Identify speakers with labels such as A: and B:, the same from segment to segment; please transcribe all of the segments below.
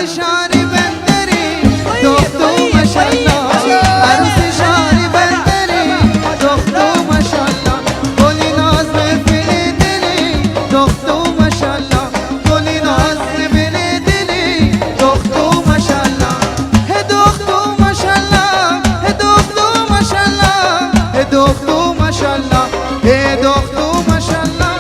A: شعري بندري دختو ما شاء الله عروس شعري بندري دختو ما شاء الله قولي ناز بفلي دلي دختو ما شاء الله قولي ناز بفلي دلي دختو ما شاء الله دختو ما شاء الله دختو ما شاء الله دختو ما شاء الله دختو ما شاء الله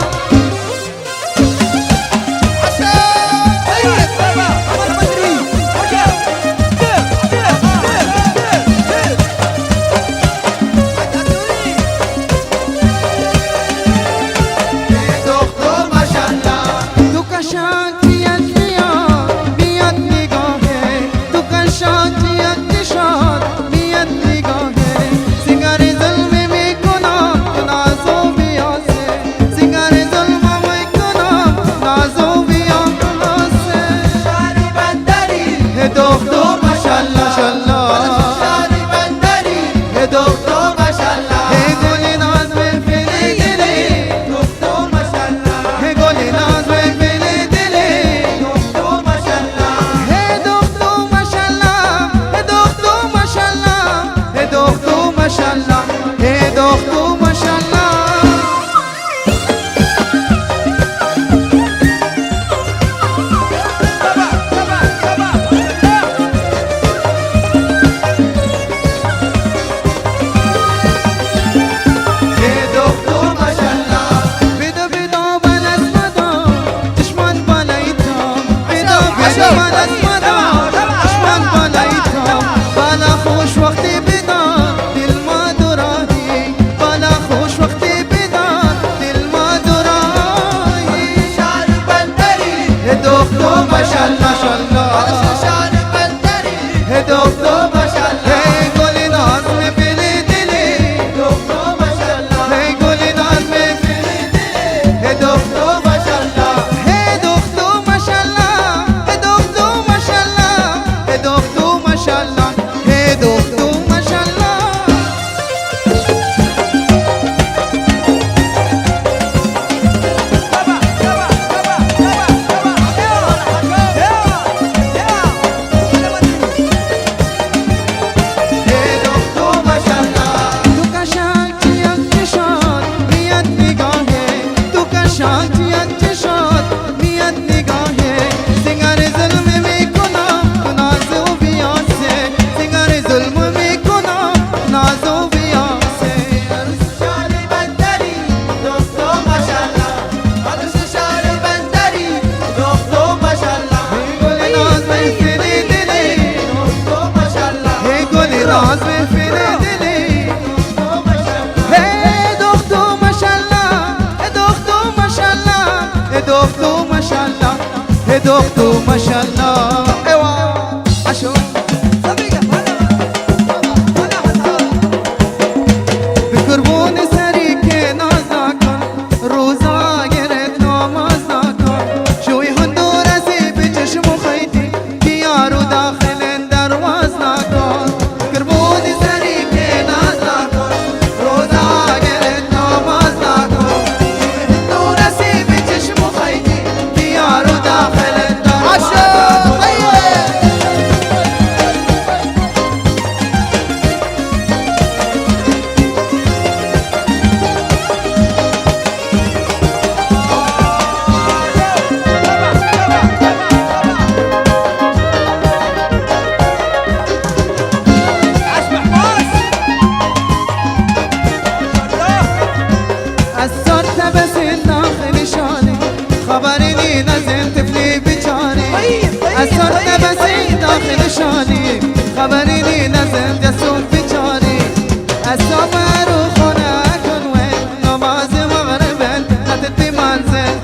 A: دختو ما شاء الله ايوه عشو بقربون سری که ناز نکن روزا گرت نماز نکن شوی هندور ازی به چشم خیتی بیارو داخل درواز نکن بقربون سری که ناز نکن روزا گرت نماز نکن شوی هندور ازی به چشم خیتی بیارو داخل خبرني نزلت في بجاري أسرت بسي داخل شاني خبرني نزلت يسوق بجاري السمر خناك وين نماز مغرب نتت منزل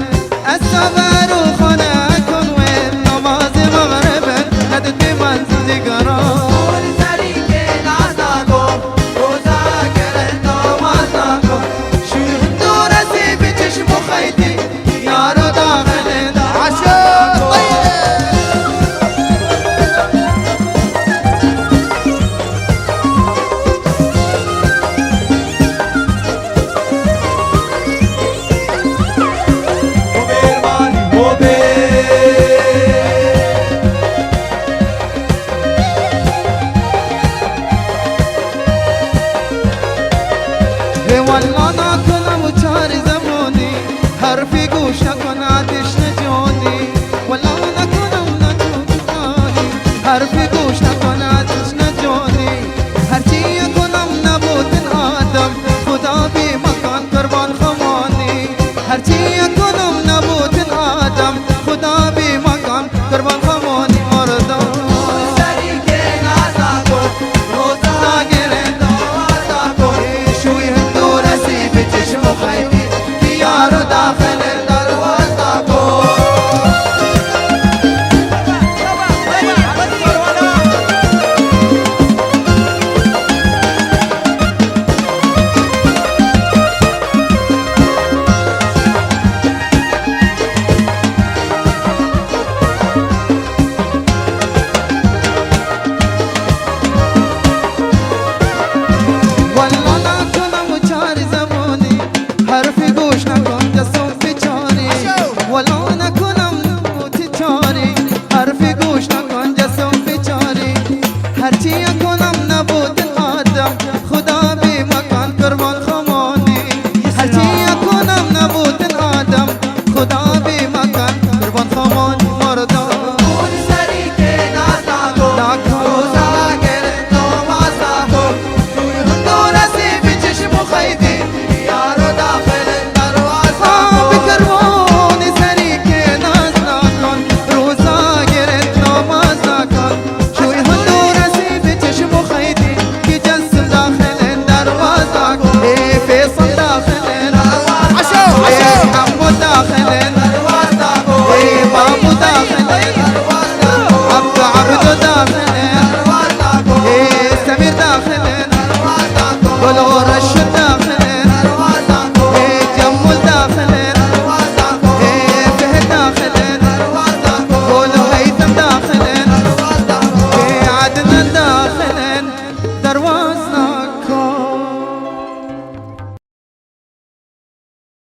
A: السمر خناك وين نماز مغرب نتت منزل جرام حرفی گوش نکن آتش نجونی ولا نکنم نجونی حرفی گوش نکن آتش نجونی هرچی کنم نبود آدم خدا بی مکان قربان خمانی هرچی